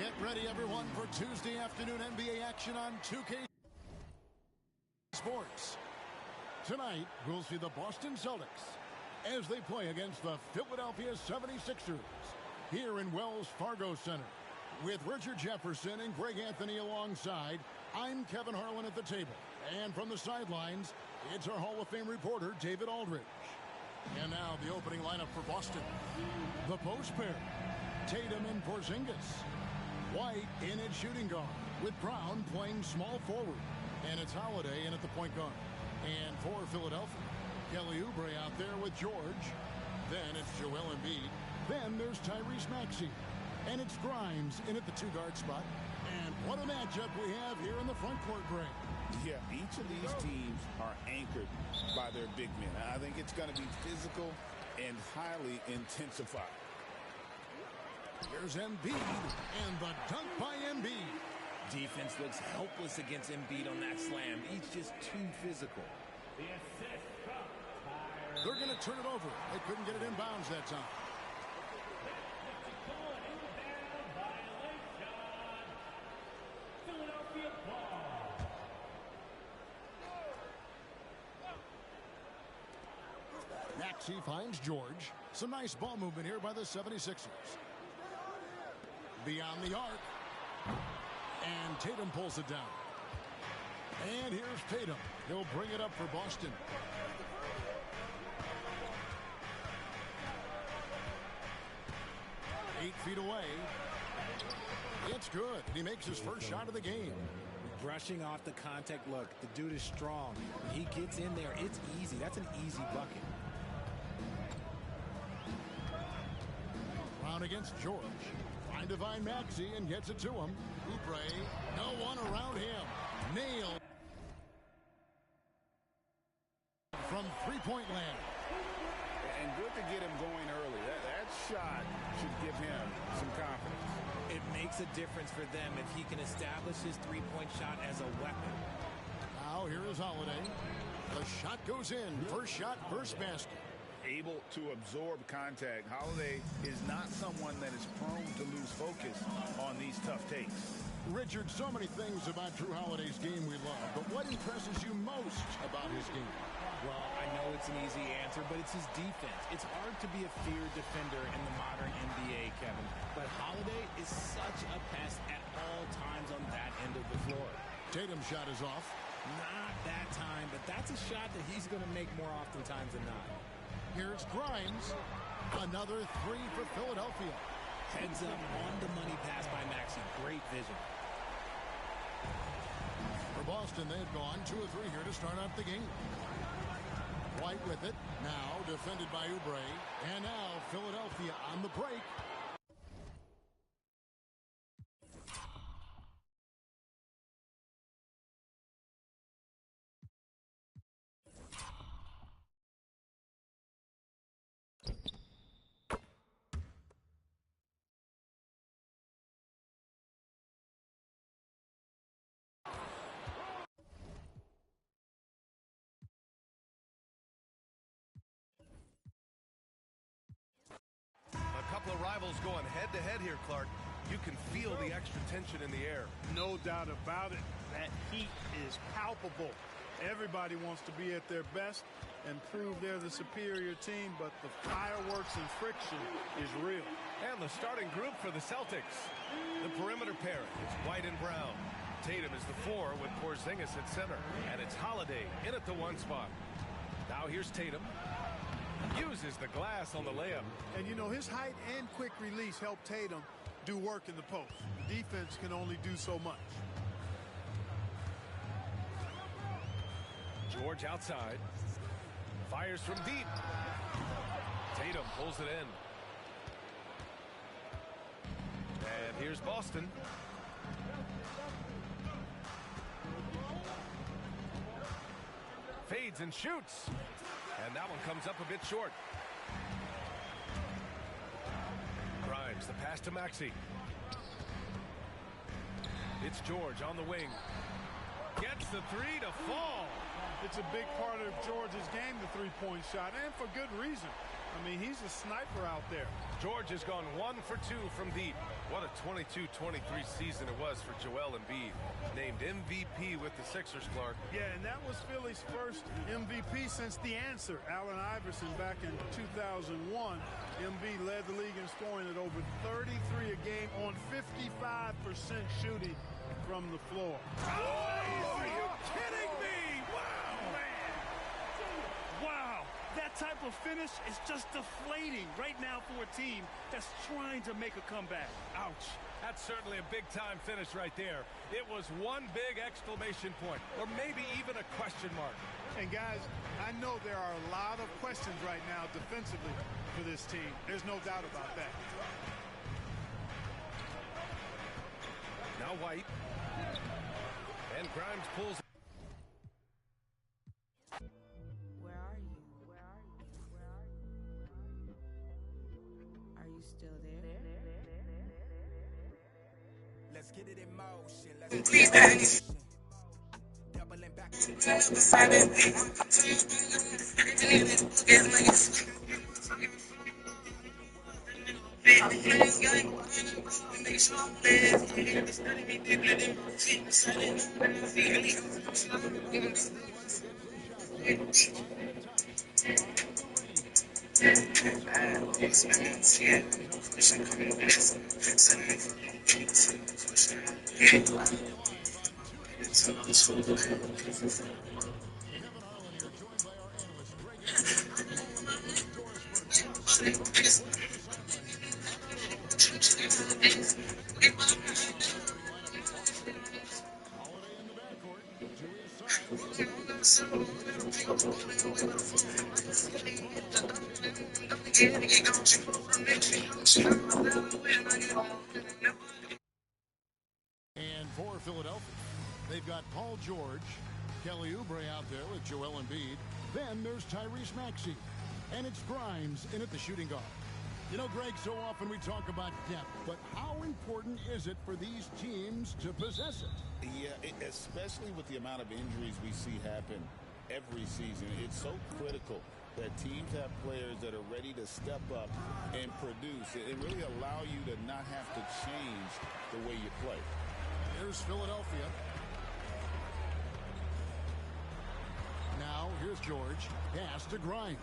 Get ready, everyone, for Tuesday afternoon NBA action on 2K Sports. Tonight, we'll see the Boston Celtics as they play against the Philadelphia 76ers here in Wells Fargo Center. With Richard Jefferson and Greg Anthony alongside, I'm Kevin Harlan at the table. And from the sidelines, it's our Hall of Fame reporter, David Aldridge. And now the opening lineup for Boston. The post pair, Tatum and Porzingis. White in at shooting guard, with Brown playing small forward. And it's Holiday in at the point guard. And for Philadelphia, Kelly Oubre out there with George. Then it's Joel Embiid. Then there's Tyrese Maxey. And it's Grimes in at the two-guard spot. And what a matchup we have here in the front court, Greg. Yeah, each of these teams are anchored by their big men. I think it's going to be physical and highly intensified. Here's Embiid, and the dunk by Embiid. Defense looks helpless against Embiid on that slam. He's just too physical. They're going to turn it over. They couldn't get it inbounds that time. Maxey finds George. Some nice ball movement here by the 76ers. Beyond the arc. And Tatum pulls it down. And here's Tatum. He'll bring it up for Boston. Eight feet away. It's good. He makes his first shot of the game. Brushing off the contact look. The dude is strong. When he gets in there, it's easy. That's an easy bucket. Brown against George. Trying to find Maxey and gets it to him. Oubre, no one around him. Nailed from three-point land. And good to get him going early. That shot should give him some confidence. It makes a difference for them if he can establish his three-point shot as a weapon. Now here is Holiday. The shot goes in. First shot, first basket. Able to absorb contact. Holiday is not someone that is prone to lose focus on these tough takes. Richard, so many things about Drew Holiday's game we love, but what impresses you most about his game? Well, I know it's an easy answer, but it's his defense. It's hard to be a feared defender in the modern NBA, Kevin. But Holiday is such a pest at all times on that end of the floor. Tatum's shot is off. Not that time, but that's a shot that he's going to make more oftentimes than not. Here's Grimes. Another three for Philadelphia. Heads up on the money pass by Maxey. Great vision. For Boston, they've gone 2 of 3 here to start out the game. White with it. Now defended by Oubre. And now Philadelphia on the break. Couple of rivals going head-to-head here, Clark. You can feel the extra tension in the air. No doubt about it. That heat is palpable. Everybody wants to be at their best and prove they're the superior team, but the fireworks and friction is real. And the starting group for the Celtics. The perimeter pair is White and Brown. Tatum is the 4 with Porzingis at center. And it's Holiday in at the 1 spot. Now here's Tatum. Uses the glass on the layup. And, you know, his height and quick release help Tatum do work in the post. The defense can only do so much. George outside. Fires from deep. Tatum pulls it in. And here's Boston. Fades and shoots. And that one comes up a bit short. Grimes, the pass to Maxey. It's George on the wing. Gets the 3 to fall. It's a big part of George's game, the three-point shot, and for good reason. I mean, he's a sniper out there. George has gone 1 for 2 from deep. What a 22-23 season it was for Joel Embiid. Named MVP with the Sixers, Clark. Yeah, and that was Philly's first MVP since the answer. Allen Iverson back in 2001. Embiid led the league in scoring at over 33 a game on 55% shooting from the floor. Oh, are you kidding me? Wow, man. Wow. That type of finish is just deflating right now for a team that's trying to make a comeback. Ouch. That's certainly a big-time finish right there. It was one big exclamation point, or maybe even a question mark. And, guys, I know there are a lot of questions right now defensively for this team. There's no doubt about that. Now White. And Grimes pulls. Where are you? Where are you? Where are you? Are you still there? Let's get it in motion. Let's get it in motion. Doubling back. And for Philadelphia, they've got Paul George, Kelly Oubre out there with Joel Embiid. Then there's Tyrese Maxey. And it's Grimes in at the shooting guard. You know, Greg, so often we talk about depth, but how important is it for these teams to possess it? Yeah, especially with the amount of injuries we see happen every season. It's so critical that teams have players that are ready to step up and produce and really allow you to not have to change the way you play. Here's Philadelphia. Now, here's George. Pass to Grimes.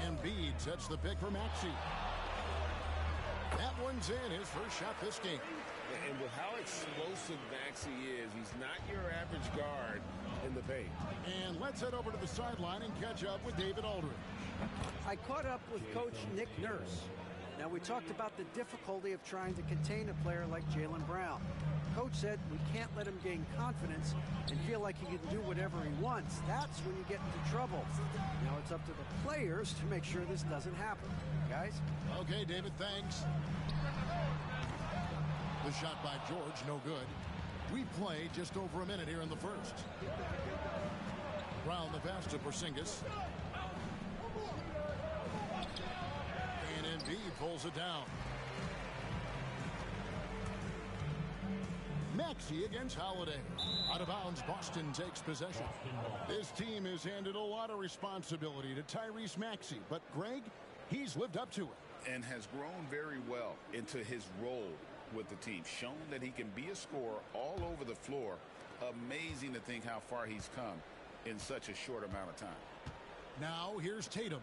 Embiid sets the pick for Maxey. That one's in, his first shot this game. And with how explosive Maxey is, he's not your average guard in the paint. And let's head over to the sideline and catch up with David Aldridge. I caught up with Coach Nick Nurse. Now, we talked about the difficulty of trying to contain a player like Jaylen Brown. Coach said we can't let him gain confidence and feel like he can do whatever he wants. That's when you get into trouble. Now it's up to the players to make sure this doesn't happen. Guys? Okay, David, thanks. The shot by George, no good. We play just over a minute here in the first. Brown the pass to Porzingis. And Embiid pulls it down. Maxey against Holiday. Out of bounds, Boston takes possession. This team has handed a lot of responsibility to Tyrese Maxey, but Greg, he's lived up to it. And has grown very well into his role with the team. Shown that he can be a scorer all over the floor. Amazing to think how far he's come in such a short amount of time. Now here's Tatum.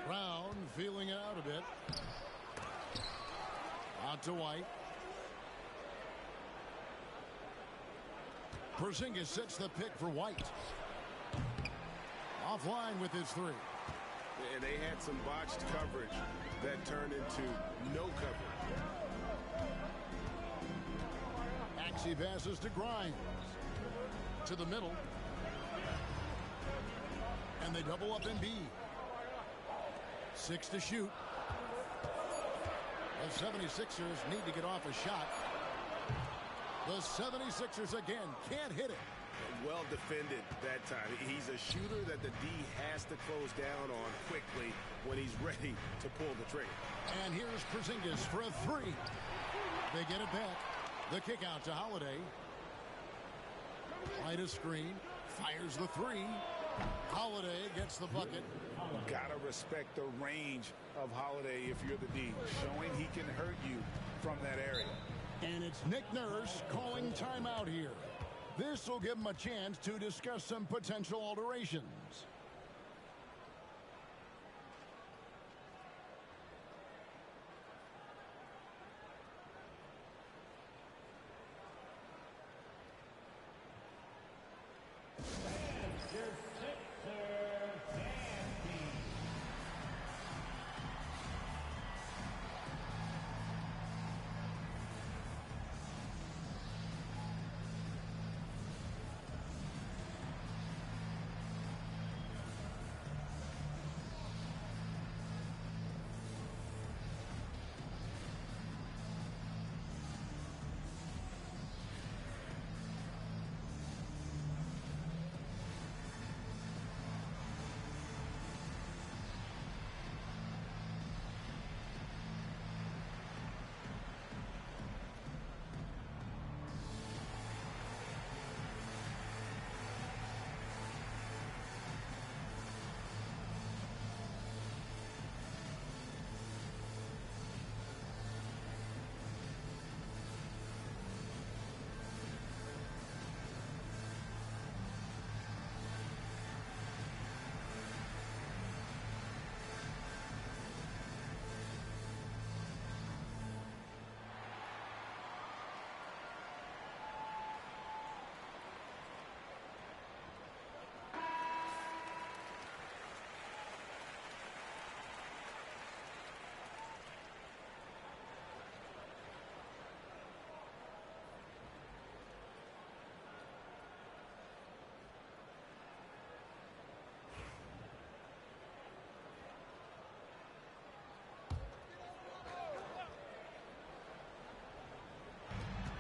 Brown feeling it out a bit. Out to White. Porzingis sets the pick for White. Offline with his three. And they had some botched coverage that turned into no coverage. Maxey passes to Grimes. To the middle. And they double up Embiid. 6 to shoot. The 76ers need to get off a shot. The 76ers again can't hit it. Well defended that time. He's a shooter that the D has to close down on quickly when he's ready to pull the trigger. And here's Porzingis for a three. They get it back. The kick out to Holiday. Right a screen. Fires the three. Holiday gets the bucket. Gotta respect the range of Holiday if you're the D, showing he can hurt you from that area. And it's Nick Nurse calling timeout here. This will give him a chance to discuss some potential alterations.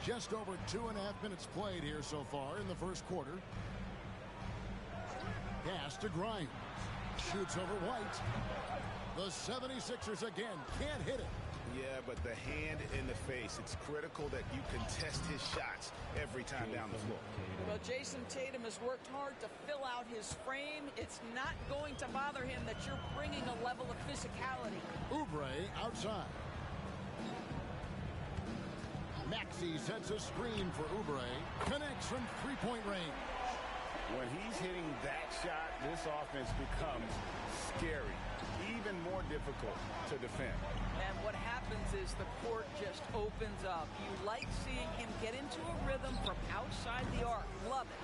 Just over 2.5 minutes played here so far in the first quarter. Pass to Grimes. Shoots over White. The 76ers again can't hit it. Yeah, but the hand in the face, it's critical that you contest his shots every time down the floor. Well, Jason Tatum has worked hard to fill out his frame. It's not going to bother him that you're bringing a level of physicality. Oubre outside. Maxey sets a screen for Oubre. Connects from three-point range. When he's hitting that shot, this offense becomes scary, even more difficult to defend. And what happens is the court just opens up. You like seeing him get into a rhythm from outside the arc. Love it.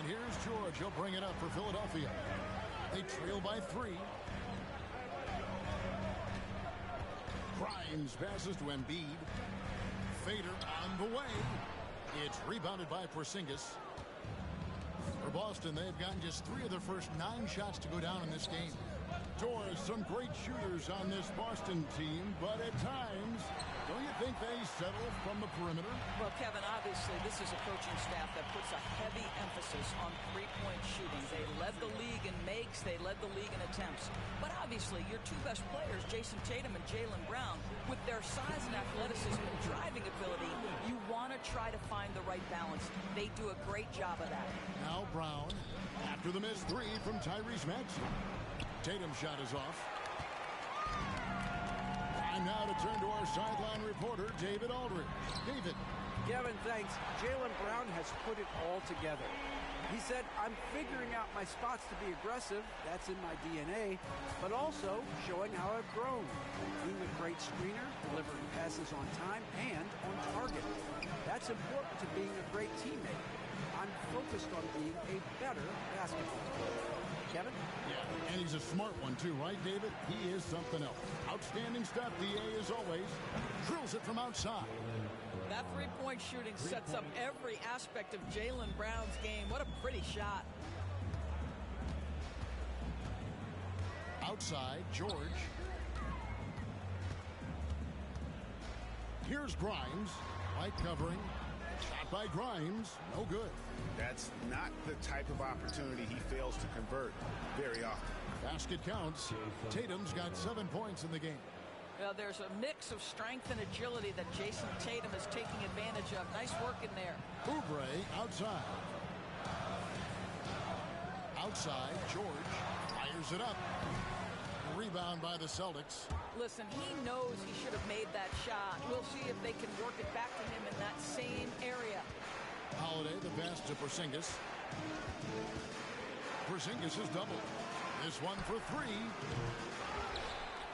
And here's George. He'll bring it up for Philadelphia. They trail by 3. Grimes passes to Embiid. Fader on the way. It's rebounded by Porzingis. For Boston, they've gotten just 3 of their first 9 shots to go down in this game. Doors, some great shooters on this Boston team, but at times, don't you think they settle from the perimeter? Well, Kevin, obviously, this is a coaching staff that puts a heavy emphasis on three-point shooting. They led the league in makes. They led the league in attempts. But obviously, your 2 best players, Jason Tatum and Jaylen Brown, with their size and athleticism and driving ability, you want to try to find the right balance. They do a great job of that. Now Brown, after the missed 3 from Tyrese Maxey. Tatum's shot is off. Time now to turn to our sideline reporter, David Aldridge. David. Kevin, thanks. Jaylen Brown has put it all together. He said, I'm figuring out my spots to be aggressive. That's in my DNA. But also showing how I've grown. Being a great screener, delivering passes on time and on target. That's important to being a great teammate. I'm focused on being a better basketball player. Kevin? Yeah, and he's a smart one too, right, David? He is something else. Outstanding stuff, D.A. as always. Drills it from outside. That three-point shooting sets up every aspect of Jaylen Brown's game. What a pretty shot. Outside, George. Here's Grimes. White covering. Shot by Grimes. No good. That's not the type of opportunity he fails to convert very often. Basket counts. Tatum's got 7 points in the game. Well, there's a mix of strength and agility that Jason Tatum is taking advantage of. Nice work in there. Oubre outside. Outside, George fires it up. Rebound by the Celtics. Listen, he knows he should have made that shot. We'll see if they can work it back to him in that same area. Holiday, the pass to Porzingis. Porzingis is doubled. This one for three.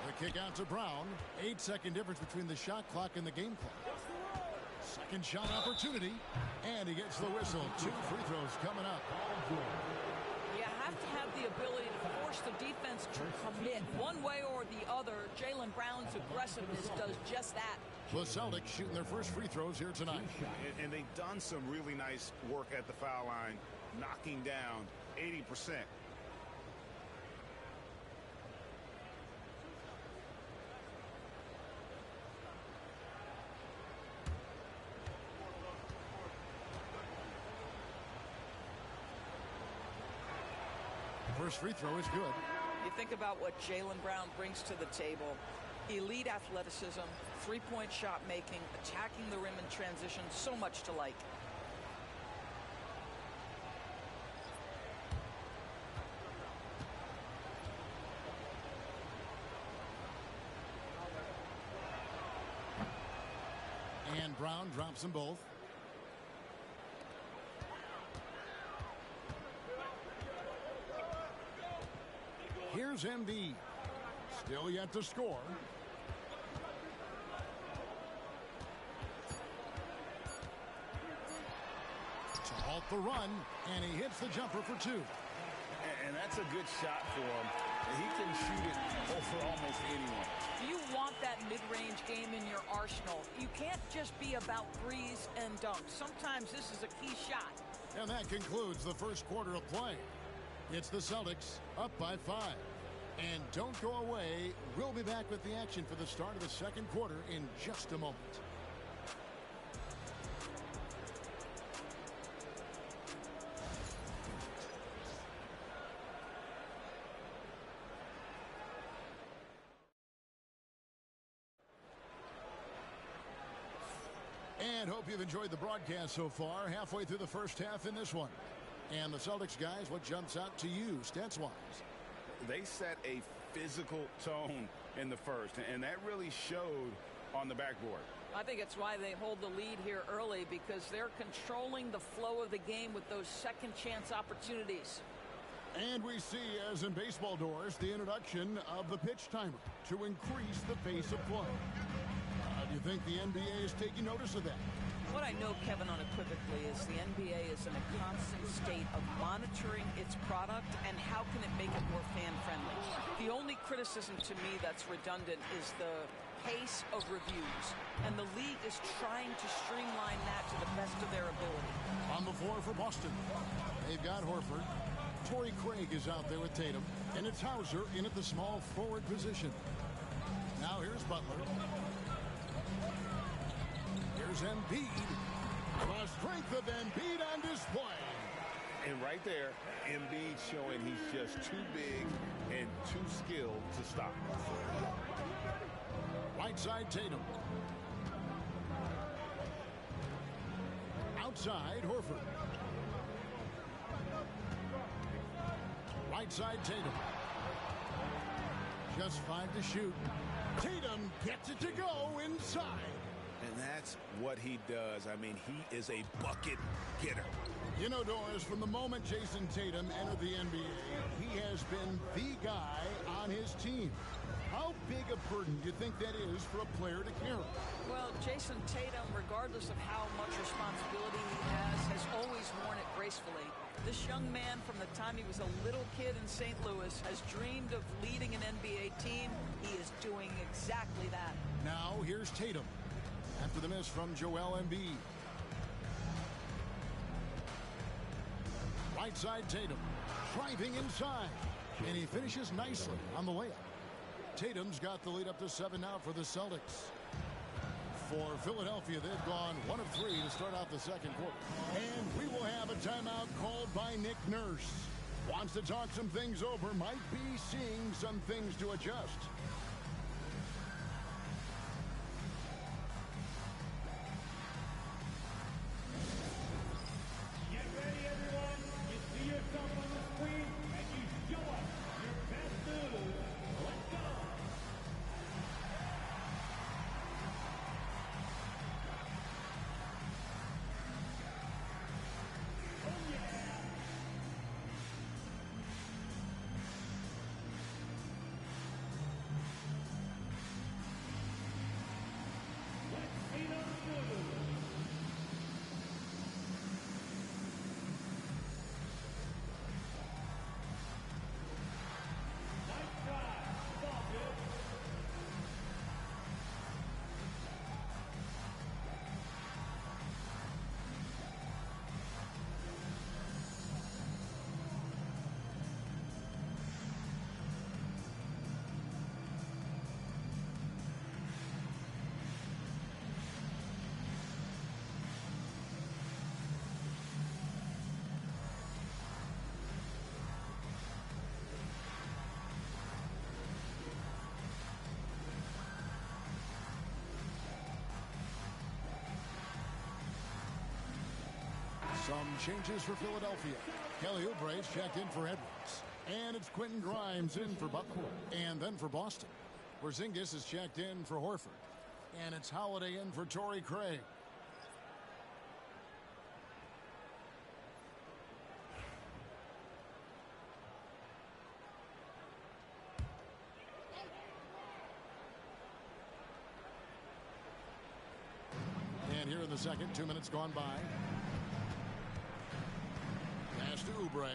The kick out to Brown. 8-second difference between the shot clock and the game clock. Second shot opportunity. And he gets the whistle. 2 free throws coming up. You have to have the ability to force the defense to commit one way or the other. Jaylen Brown's aggressiveness does just that. The Celtics shooting their first free throws here tonight. And they've done some really nice work at the foul line, knocking down 80%. First free throw is good. You think about what Jaylen Brown brings to the table. Elite athleticism, three-point shot making, attacking the rim in transition, so much to like. And Brown drops them both. Here's Embiid. Still yet to score. To halt the run, and he hits the jumper for 2. And that's a good shot for him. He can shoot it over almost anyone. You want that mid-range game in your arsenal. You can't just be about threes and dunks. Sometimes this is a key shot. And that concludes the first quarter of play. It's the Celtics up by 5. And don't go away. We'll be back with the action for the start of the second quarter in just a moment. And hope you've enjoyed the broadcast so far. Halfway through the first half in this one. And the Celtics guys, what jumps out to you stats-wise? They set a physical tone in the first, and that really showed on the backboard. I think it's why they hold the lead here early, because they're controlling the flow of the game with those second chance opportunities. And we see, as in baseball doors, the introduction of the pitch timer to increase the pace of play. Do you think the NBA is taking notice of that? What I know, Kevin, unequivocally, is the NBA is in a constant state of monitoring its product and how can it make it more fan-friendly. The only criticism to me that's redundant is the pace of reviews, and the league is trying to streamline that to the best of their ability. On the floor for Boston, they've got Horford. Torrey Craig is out there with Tatum, and it's Hauser in at the small forward position. Now here's Butler. Here's Embiid. The strength of Embiid on display. And right there, Embiid showing he's just too big and too skilled to stop. Right side, Tatum. Outside, Horford. Right side, Tatum. Just 5 to shoot. Tatum gets it to go inside. And that's what he does. I mean, he is a bucket getter. You know, Doris, from the moment Jason Tatum entered the NBA, he has been the guy on his team. How big a burden do you think that is for a player to carry? Well, Jason Tatum, regardless of how much responsibility he has always worn it gracefully. This young man, from the time he was a little kid in St. Louis, has dreamed of leading an NBA team. He is doing exactly that. Now, here's Tatum. After the miss from Joel Embiid. Right side, Tatum. Driving inside. And he finishes nicely on the layup. Tatum's got the lead up to 7 now for the Celtics. For Philadelphia, they've gone 1 of 3 to start out the second quarter. And we will have a timeout called by Nick Nurse. Wants to talk some things over. Might be seeing some things to adjust. Get ready, everyone. You see yourself on the screen. Some changes for Philadelphia. Kelly Oubre's checked in for Edwards. And it's Quentin Grimes in for Butler. And then for Boston, Porzingis is checked in for Horford. And it's Holiday in for Torrey Craig. And here in the second, 2 minutes gone by. Pass to Oubre.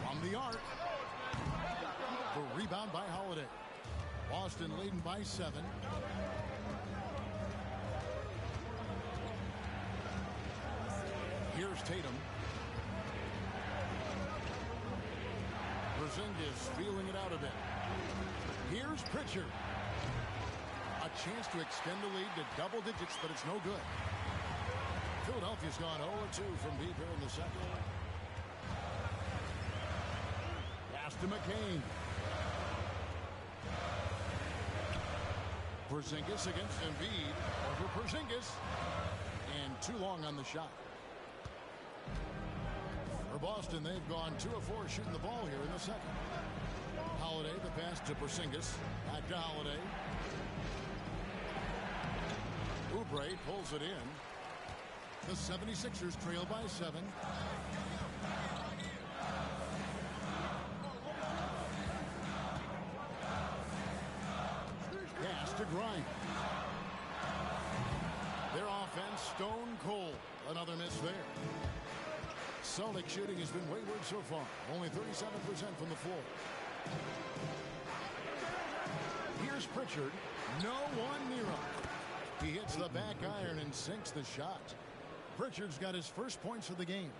From the arc. The rebound by Holiday. Boston leading by 7. Here's Tatum. Porzingis feeling it out a bit. Here's Pritchard. A chance to extend the lead to double digits, but it's no good. Philadelphia's gone 0-2 from deep here in the second. Pass to McCain. Porzingis against Embiid. Over Porzingis. And too long on the shot. For Boston, they've gone 2 of 4 shooting the ball here in the second. Holiday, the pass to Porzingis. Back to Holiday. Oubre pulls it in. The 76ers trail by 7. Pass to Grimes. Their offense stone cold. Another miss there. Celtic shooting has been wayward so far. Only 37% from the floor. Here's Pritchard. No one near him. He hits the back iron and sinks the shot. Pritchard's got his first points of the game.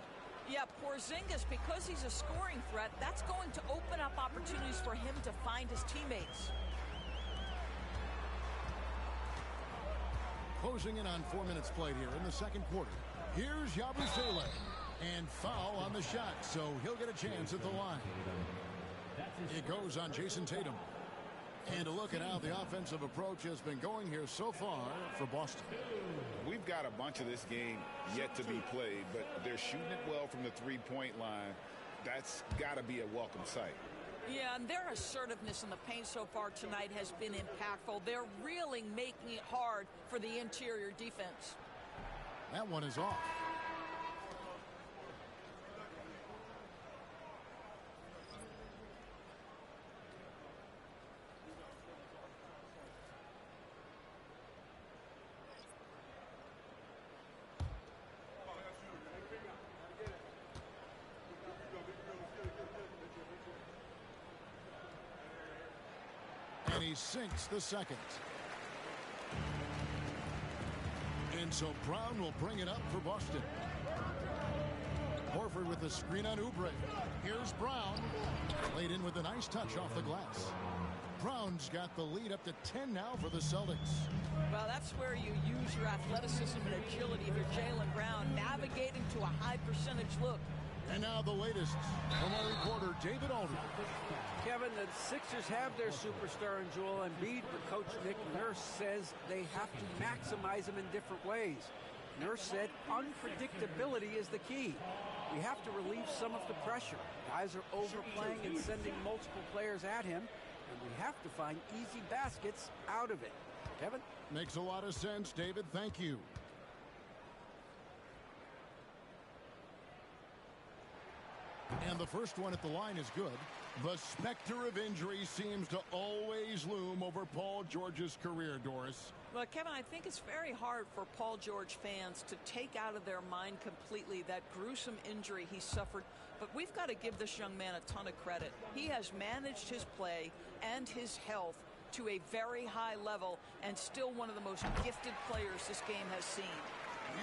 Yeah, Porzingis, because he's a scoring threat, that's going to open up opportunities for him to find his teammates. Closing in on 4 minutes played here in the second quarter. Here's Yabusele. And foul on the shot, so he'll get a chance at the line. It goes on Jason Tatum. And a look at how the offensive approach has been going here so far for Boston. We've got a bunch of this game yet to be played, but they're shooting it well from the three-point line. That's got to be a welcome sight. Yeah, and their assertiveness in the paint so far tonight has been impactful. They're really making it hard for the interior defense. That one is off. And he sinks the second. And so Brown will bring it up for Boston. Horford with the screen on Oubre. Here's Brown. Laid in with a nice touch off the glass. Brown's got the lead up to 10 now for the Celtics. Well, that's where you use your athleticism and agility if you're Jaylen Brown, navigating to a high percentage look. And now the latest from our reporter, David Aldridge. Kevin, the Sixers have their superstar in Joel Embiid, but Coach Nick Nurse says they have to maximize him in different ways. Nurse said unpredictability is the key. We have to relieve some of the pressure. Guys are overplaying and sending multiple players at him, and we have to find easy baskets out of it. Kevin? Makes a lot of sense, David. Thank you. And the first one at the line is good. The specter of injury seems to always loom over Paul George's career, Doris. Well, Kevin, I think it's very hard for Paul George fans to take out of their mind completely that gruesome injury he suffered. But we've got to give this young man a ton of credit. He has managed his play and his health to a very high level and still one of the most gifted players this game has seen.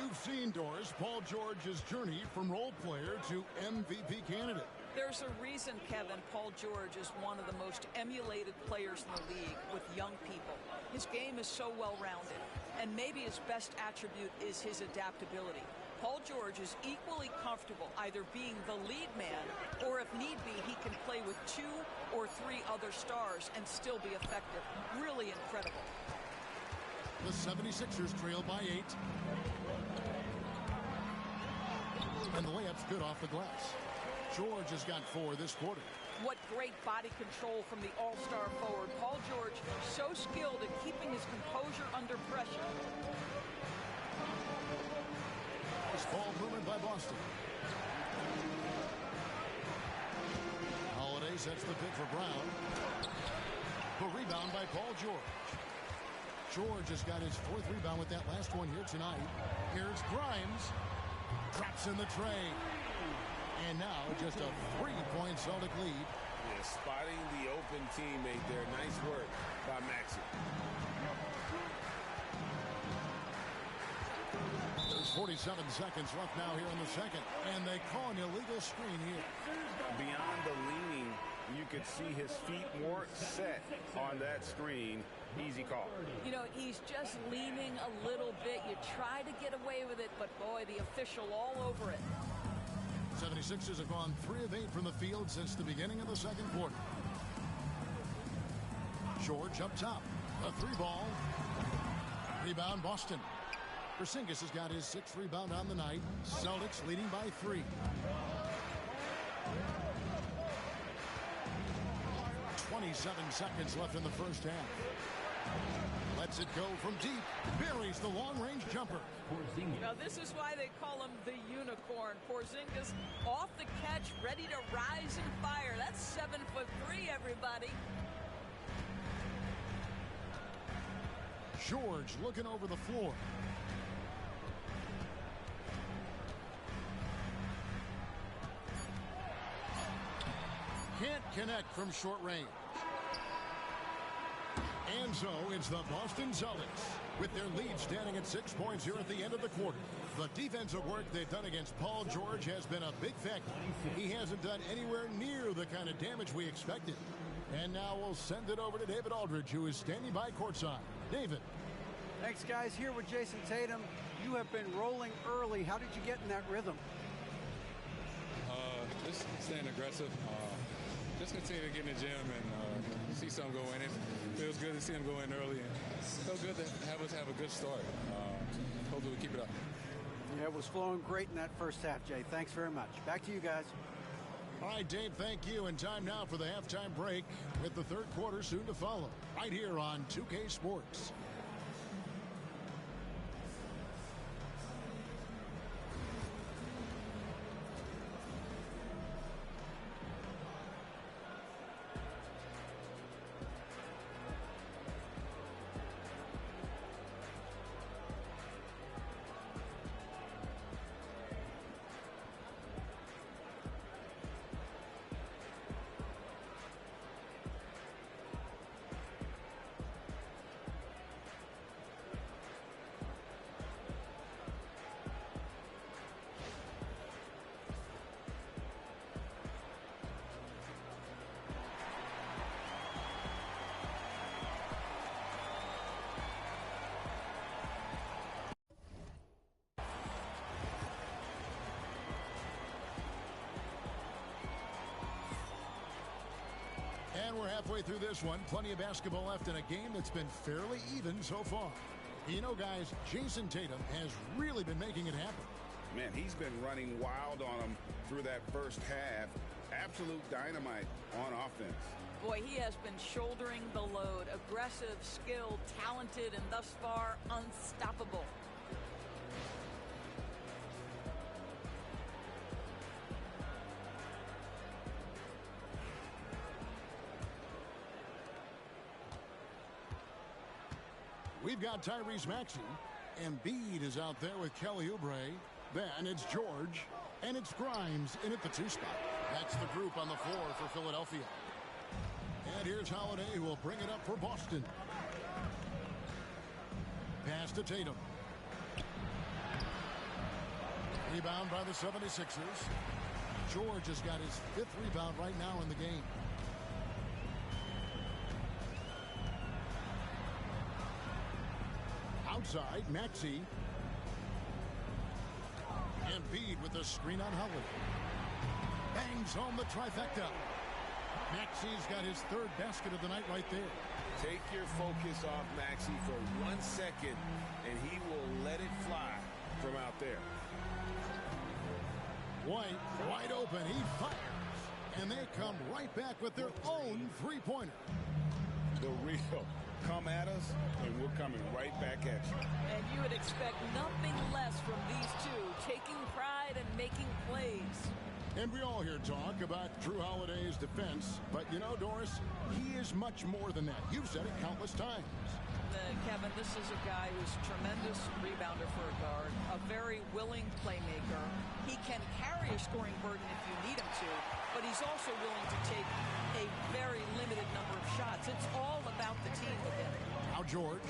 You've seen, Doris, Paul George's journey from role player to MVP candidate. There's a reason, Kevin, Paul George is one of the most emulated players in the league with young people. His game is so well-rounded, and maybe his best attribute is his adaptability. Paul George is equally comfortable either being the lead man, or if need be, he can play with 2 or 3 other stars and still be effective. Really incredible. The 76ers trail by 8. And the layup's good off the glass. George has got 4 this quarter. What great body control from the all-star forward. Paul George, so skilled at keeping his composure under pressure. This ball movement by Boston. Holiday sets the pick for Brown. The rebound by Paul George. George has got his 4th rebound with that last one here tonight. Here's Grimes. Drops in the tray. And now just a 3-point Celtic lead. Yeah, spotting the open teammate there. Nice work by Maxey. There's 47 seconds left now here in the second. And they call an illegal screen here. Beyond the leaning, you could see his feet weren't set on that screen. Easy call. You know, he's just leaning a little bit. You try to get away with it, but boy, the official all over it. 76ers have gone 3 of 8 from the field since the beginning of the second quarter. George up top. A 3-ball. Rebound Boston. Porzingis has got his 6th rebound on the night. Celtics leading by 3. 27 seconds left in the first half. Lets it go from deep. Buries the long-range jumper. Now this is why they call him the unicorn. Porzingis off the catch, ready to rise and fire. That's 7'3", everybody. George looking over the floor. Can't connect from short range. And so it's the Boston Celtics with their lead standing at 6 points here at the end of the quarter. The defensive work they've done against Paul George has been a big factor. He hasn't done anywhere near the kind of damage we expected. And now we'll send it over to David Aldridge, who is standing by courtside. David. Thanks, guys. Here with Jason Tatum. You have been rolling early. How did you get in that rhythm? Just staying aggressive. Just continue to get in the gym and see some go in. It feels good to see him go in early. And it feels good to have us have a good start. Hopefully we keep it up. Yeah, it was flowing great in that first half, Jay. Thanks very much. Back to you guys. All right, Dave, thank you. And time now for the halftime break with the third quarter soon to follow. Right here on 2K Sports. And we're halfway through this one. Plenty of basketball left in a game that's been fairly even so far. You know, guys, Jason Tatum has really been making it happen. Man, he's been running wild on him through that first half. Absolute dynamite on offense. Boy, he has been shouldering the load. Aggressive, skilled, talented, and thus far unstoppable. We've got Tyrese Maxey. Embiid is out there with Kelly Oubre. Then it's George. And it's Grimes in at the 2 spot. That's the group on the floor for Philadelphia. And here's Holiday, who will bring it up for Boston. Pass to Tatum. Rebound by the 76ers. George has got his 5th rebound right now in the game. Outside, Maxey. Embiid with the screen on Howard. Bangs home the trifecta. Maxi's got his third basket of the night right there. Take your focus off Maxey for 1 second, and he will let it fly from out there. White, wide open. He fires. And they come right back with their own three-pointer. The real. Come at us, and we're coming right back at you. And you would expect nothing less from these two, taking pride and making plays. And we all hear talk about Drew Holiday's defense, but you know, Doris, he is much more than that. You've said it countless times. Kevin, this is a guy who's a tremendous rebounder for a guard, a very willing playmaker. He can carry a scoring burden if you need him to, but he's also willing to take a very limited number of shots. It's all about the team with him. Now George,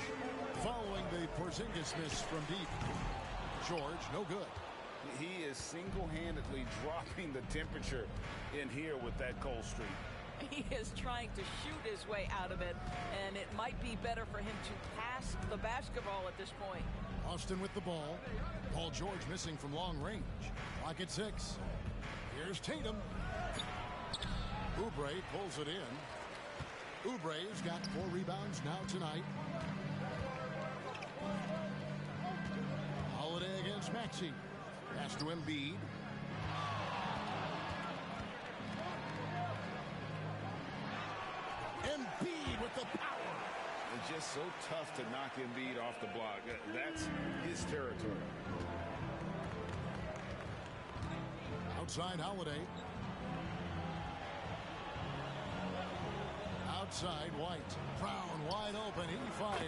following the Porzingis miss from deep. George, no good. He is single-handedly dropping the temperature in here with that cold streak. He is trying to shoot his way out of it, and it might be better for him to pass the basketball at this point. Austin with the ball. Paul George missing from long range. Clock at 6. Here's Tatum. Oubre pulls it in. Oubre's got 4 rebounds now tonight. Holiday against Maxey. Pass to Embiid. Embiid with the power. It's just so tough to knock Embiid off the block. That's his territory. Outside Holiday. Outside White. Brown wide open. He fires.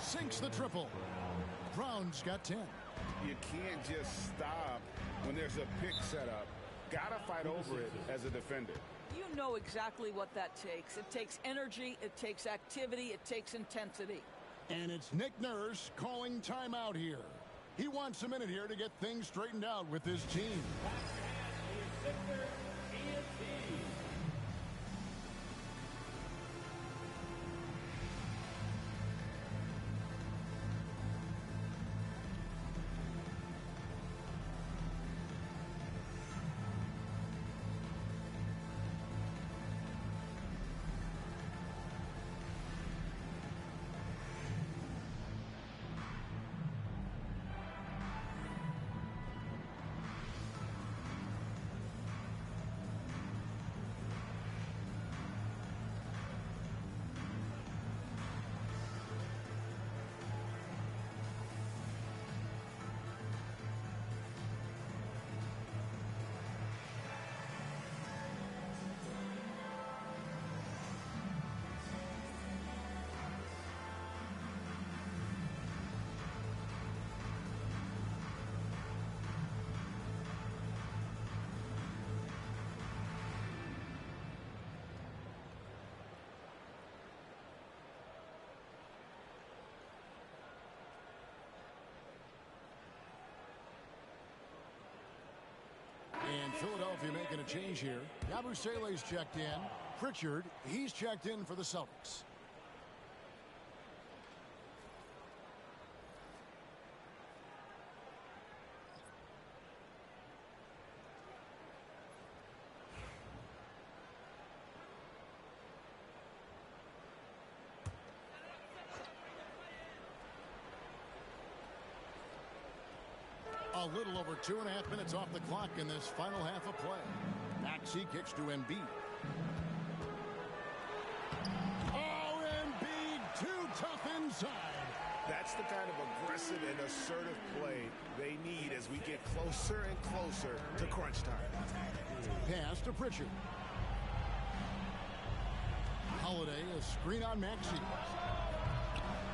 Sinks the triple. Brown's got 10. You can't just stop when there's a pick set up. Gotta fight over it as a defender. You know exactly what that takes. It takes energy, it takes activity, it takes intensity. And it's Nick Nurse calling timeout here. He wants a minute here to get things straightened out with his team. And Philadelphia making a change here. Yabusele's checked in. Pritchard, he's checked in for the Celtics. A little over 2.5 minutes off the clock in this final half of play. Maxey kicks to Embiid. Oh, Embiid, too tough inside. That's the kind of aggressive and assertive play they need as we get closer and closer to crunch time. Pass to Pritchard. Holiday, a screen on Maxey.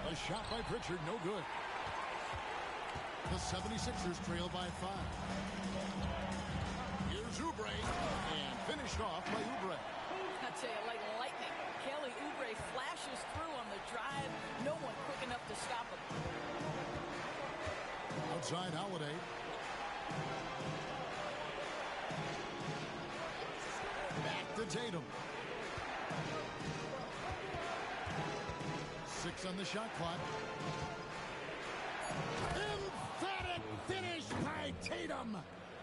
A shot by Pritchard, no good. The 76ers trail by 5. Here's Oubre, and finished off by Oubre. I tell you, like lightning, Kelly Oubre flashes through on the drive. No one quick enough to stop him. Outside Holiday. Back to Tatum. 6 on the shot clock. Emphatic finish by Tatum.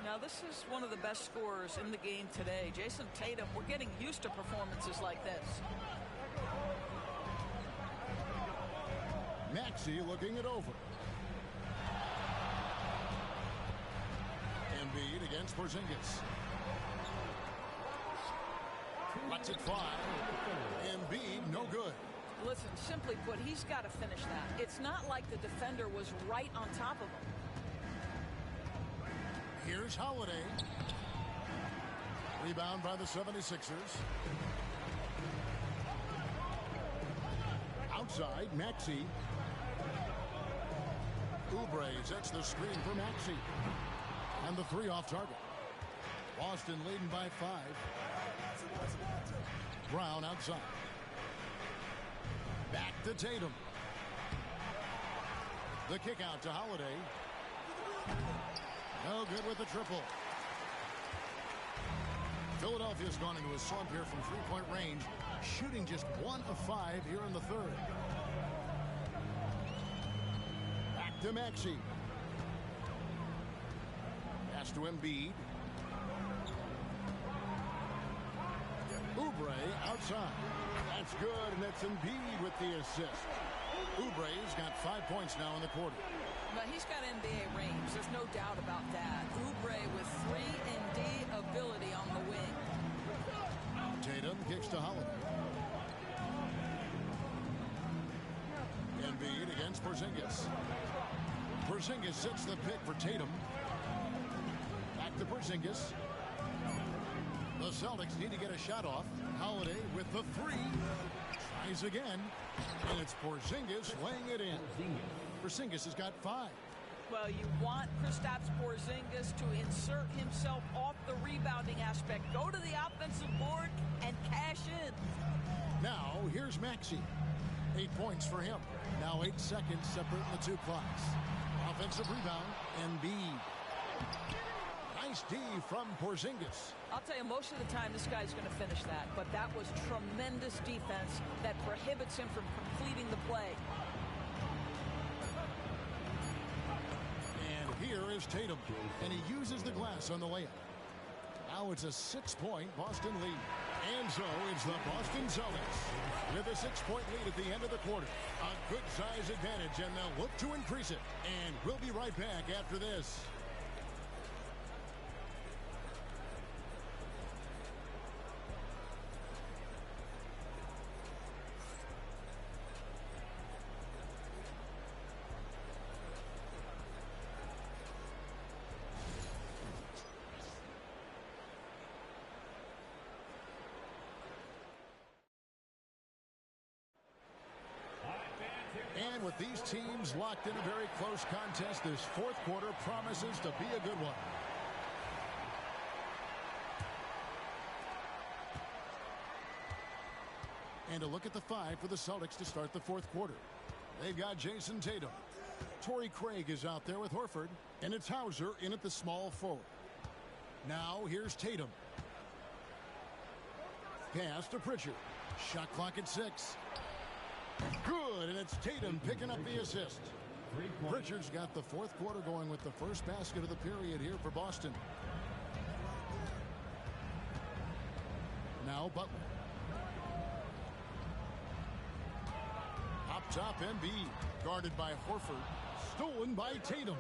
Now, this is one of the best scorers in the game today. Jason Tatum, we're getting used to performances like this. Maxey looking it over. Embiid against Porzingis. Lets it fly. Embiid, no good. Listen, simply put, he's got to finish that. It's not like the defender was right on top of him. Here's Holiday. Rebound by the 76ers. Outside, Maxey. Oubre sets the screen for Maxey. And the three off target. Boston leading by 5. Brown outside. Back to Tatum. The kick out to Holiday. No good with the triple. Philadelphia's gone into a slump here from three-point range, shooting just 1 of 5 here in the third. Back to Maxey. Pass to Embiid. Oubre outside. That's good, and it's Embiid with the assist. Oubre's got 5 points now in the quarter. But he's got NBA range. There's no doubt about that. Oubre with 3-and-D ability on the wing. Tatum kicks to Holiday. Embiid against Porzingis. Porzingis sets the pick for Tatum. Back to Porzingis. The Celtics need to get a shot off. Holiday with the three. Tries again. And it's Porzingis laying it in. Porzingis has got 5. Well, you want Kristaps Porzingis to insert himself off the rebounding aspect. Go to the offensive board and cash in. Now, here's Maxey. 8 points for him. Now 8 seconds separating the two clocks. Offensive rebound, Embiid. Nice D from Porzingis. I'll tell you, most of the time this guy's going to finish that. But that was tremendous defense that prohibits him from completing the play. Here is Tatum, and he uses the glass on the layup. Now it's a 6-point Boston lead. And so it's the Boston Celtics with a 6-point lead at the end of the quarter. A good size advantage, and they'll look to increase it. And we'll be right back after this. And with these teams locked in a very close contest, this fourth quarter promises to be a good one. And a look at the 5 for the Celtics to start the fourth quarter. They've got Jason Tatum. Torrey Craig is out there with Horford. And it's Hauser in at the small forward. Now here's Tatum. Pass to Pritchard. Shot clock at 6. Good, and it's Tatum picking up the assist. Pritchard's got the fourth quarter going with the first basket of the period here for Boston. Now Butler. Up top, Embiid. Guarded by Horford. Stolen by Tatum.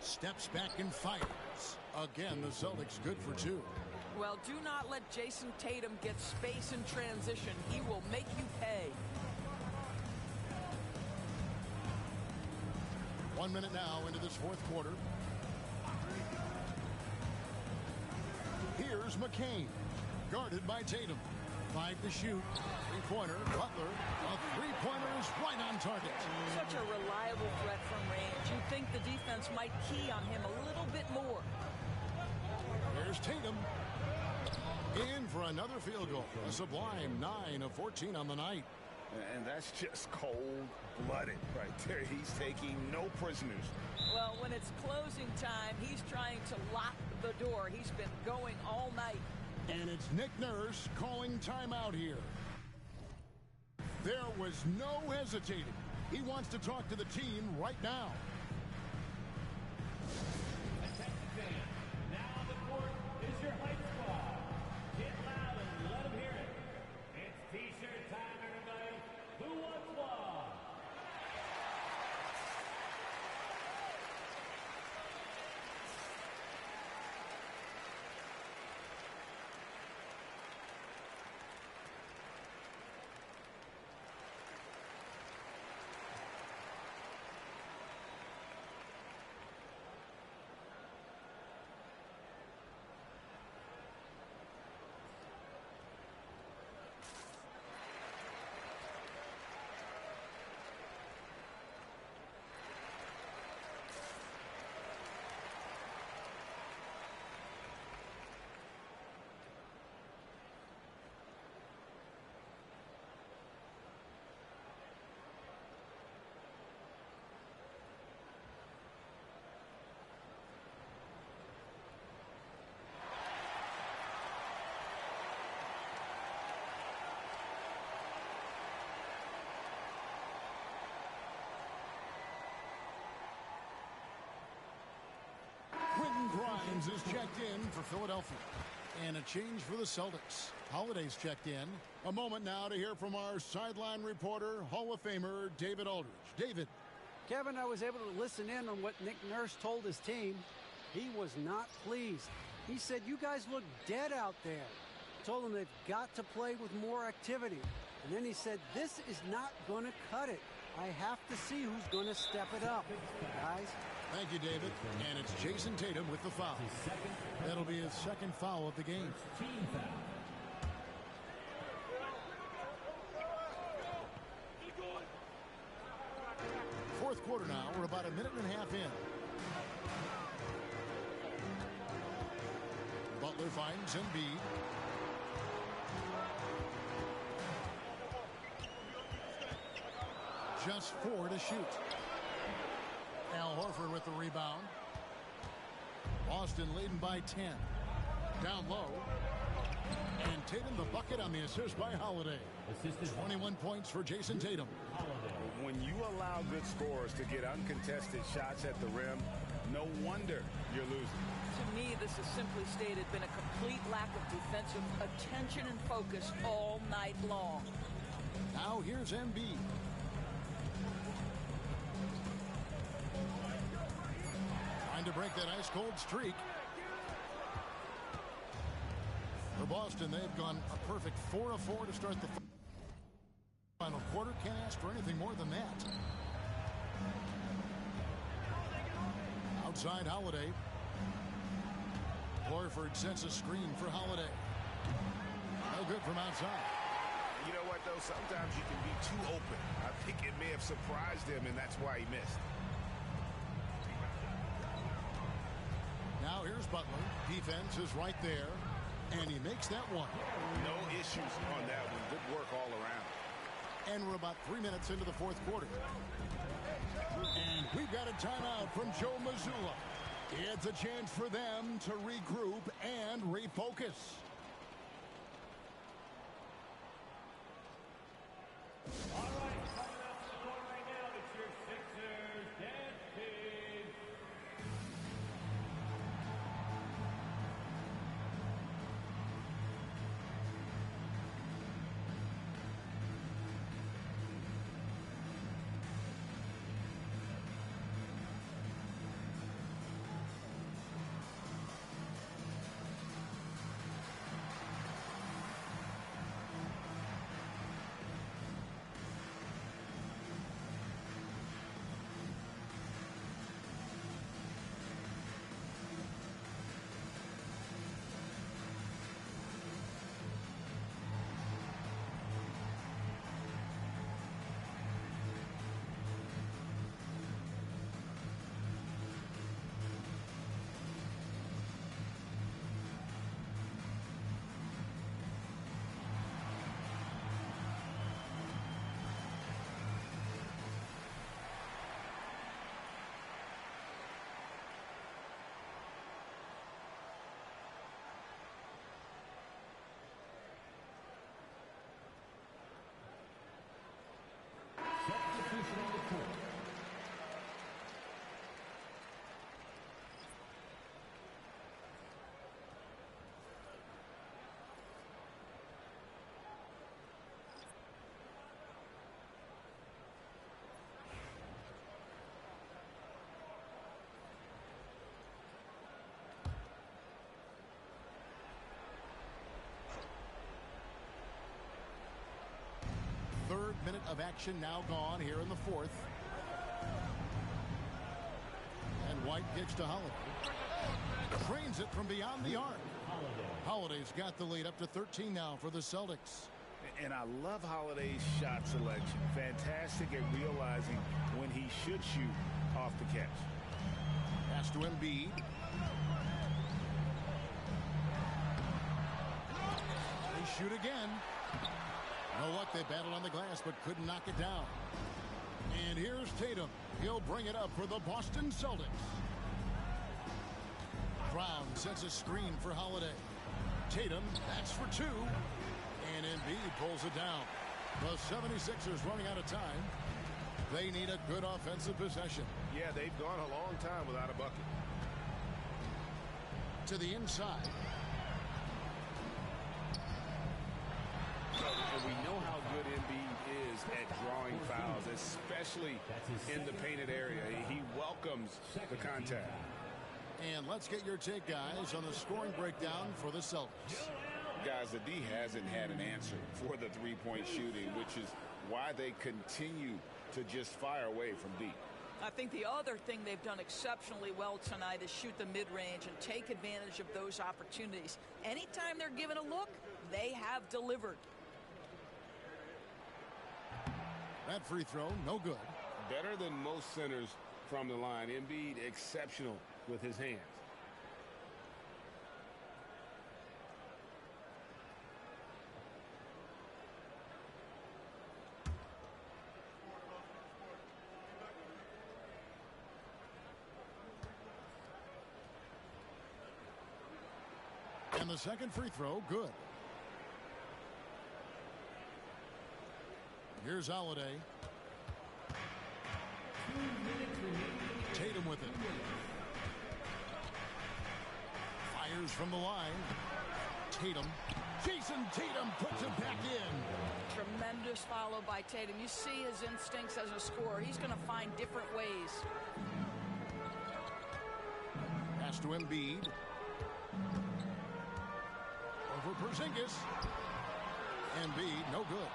Steps back and fires. Again, the Celtics good for 2. Well, do not let Jason Tatum get space in transition. He will make you pay. 1 minute now into this fourth quarter. Here's McCain. Guarded by Tatum. 5 to shoot. Three-pointer. Butler. A three-pointer is right on target. Such a reliable threat from range. You'd think the defense might key on him a little bit more. Here's Tatum. In for another field goal. A sublime 9 of 14 on the night. And that's just cold-blooded right there. He's taking no prisoners. Well, when it's closing time, he's trying to lock the door. He's been going all night. And it's Nick Nurse calling timeout here. There was no hesitating. He wants to talk to the team right now. Grimes is checked in for Philadelphia. And a change for the Celtics. Holiday's checked in. A moment now to hear from our sideline reporter, Hall of Famer David Aldridge. David. Kevin, I was able to listen in on what Nick Nurse told his team. He was not pleased. He said, you guys look dead out there. Told them they've got to play with more activity. And then he said, this is not going to cut it. I have to see who's going to step it up, guys. Thank you, David. And it's Jason Tatum with the foul. That'll be his second foul of the game. Fourth quarter now. We're about a minute and a half in. Butler finds Embiid. Just 4 to shoot. Al Horford with the rebound. Boston leading by 10. Down low. And Tatum the bucket on the assist by Holiday. 21 points for Jason Tatum. When you allow good scorers to get uncontested shots at the rim, no wonder you're losing. To me, this has simply stated been a complete lack of defensive attention and focus all night long. Now here's Embiid. Trying to break that ice-cold streak. For Boston, they've gone a perfect 4 of 4 to start the final quarter. Can't ask for anything more than that. Outside Holiday. Horford sends a screen for Holiday. No good from outside. You know what, though? Sometimes you can be too open. I think it may have surprised him, and that's why he missed. Now here's Butler. Defense is right there. And he makes that one. No issues on that one. Good work all around. And we're about 3 minutes into the fourth quarter. And we've got a timeout from Joe Mazzulla. It's a chance for them to regroup and refocus. All right, coming up to the court right now, it's your Sixers dance team. Substitution on the court. Third minute of action now gone here in the fourth. And White kicks to Holiday. Trains it from beyond the arc. Holiday's got the lead up to 13 now for the Celtics. And I love Holiday's shot selection. Fantastic at realizing when he should shoot off the catch. Pass to Embiid. They shoot again. No luck, they battled on the glass, but couldn't knock it down. And here's Tatum. He'll bring it up for the Boston Celtics. Brown sets a screen for Holiday. Tatum, that's for 2. And Embiid pulls it down. The 76ers running out of time. They need a good offensive possession. Yeah, they've gone a long time without a bucket. to the inside. And we know how good Embiid is at drawing fouls, especially in the painted area. He welcomes the contact. And let's get your take, guys, on the scoring breakdown for the Celtics. Guys, the D hasn't had an answer for the three-point shooting, which is why they continue to just fire away from deep. I think the other thing they've done exceptionally well tonight is shoot the mid-range and take advantage of those opportunities. Anytime they're given a look, they have delivered. That free throw, no good. Better than most centers from the line. Embiid exceptional with his hands. And the second free throw, good. Here's Holiday. Tatum with it. Fires from the line. Tatum. Jason Tatum puts it back in. Tremendous follow by Tatum. You see his instincts as a scorer. He's going to find different ways. Pass to Embiid. Over Porzingis. Embiid, no good.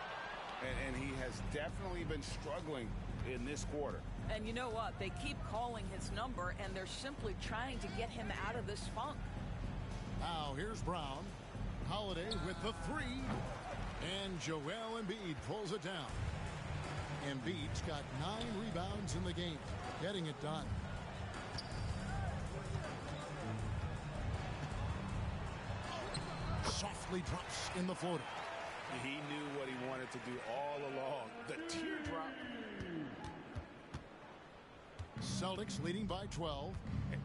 And he has definitely been struggling in this quarter. And you know what? They keep calling his number, and they're simply trying to get him out of this funk. Now here's Brown. Holiday with the three. And Joel Embiid pulls it down. Embiid's got 9 rebounds in the game. Getting it done. Softly drops in the floater. He knew what he wanted to do all along. The teardrop. Celtics leading by 12.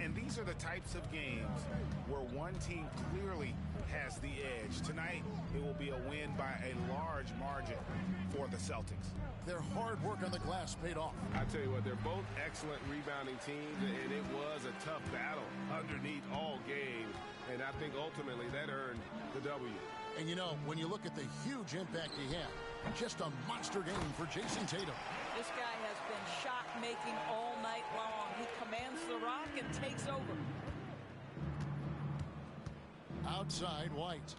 And these are the types of games where one team clearly has the edge. Tonight, it will be a win by a large margin for the Celtics. Their hard work on the glass paid off. I tell you what, they're both excellent rebounding teams, and it was a tough battle underneath all game. And I think ultimately that earned the W. And you know, when you look at the huge impact he had, just a monster game for Jason Tatum. This guy has been shot-making all night long. He commands the rock and takes over. Outside, White.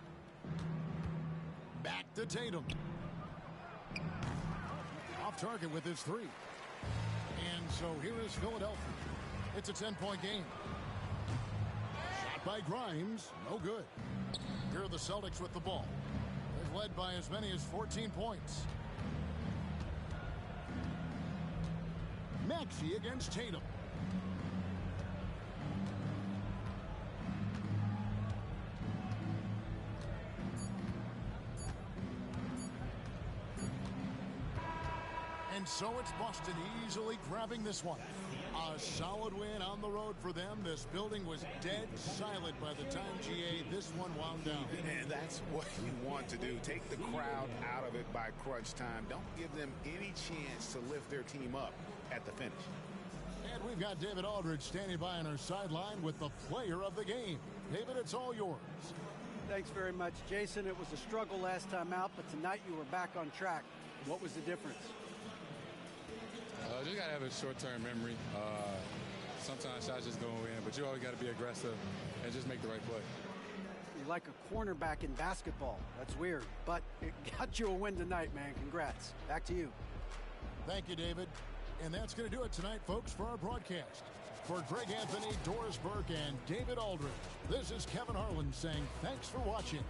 Back to Tatum. Off target with his three. And so here is Philadelphia. It's a 10-point game. Shot by Grimes, no good. Here are the Celtics with the ball. They've led by as many as 14 points. Maxey against Tatum. And so it's Boston easily grabbing this one. A solid win on the road for them. This building was dead silent by the time, GA, this one wound down. And that's what you want to do. Take the crowd out of it by crunch time. Don't give them any chance to lift their team up at the finish. And we've got David Aldridge standing by on our sideline with the player of the game. David, it's all yours. Thanks very much, Jason. It was a struggle last time out, but tonight you were back on track. What was the difference? Just got to have a short-term memory. Sometimes shots just go in, but you always got to be aggressive and just make the right play. You're like a cornerback in basketball. That's weird, but it got you a win tonight, man. Congrats. Back to you. Thank you, David. And that's going to do it tonight, folks, for our broadcast. For Greg Anthony, Doris Burke, and David Aldridge, this is Kevin Harlan saying thanks for watching.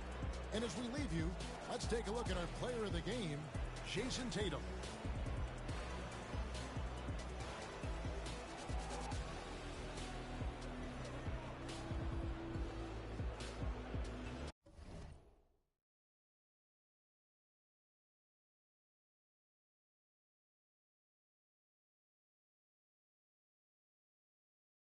And as we leave you, let's take a look at our player of the game, Jason Tatum.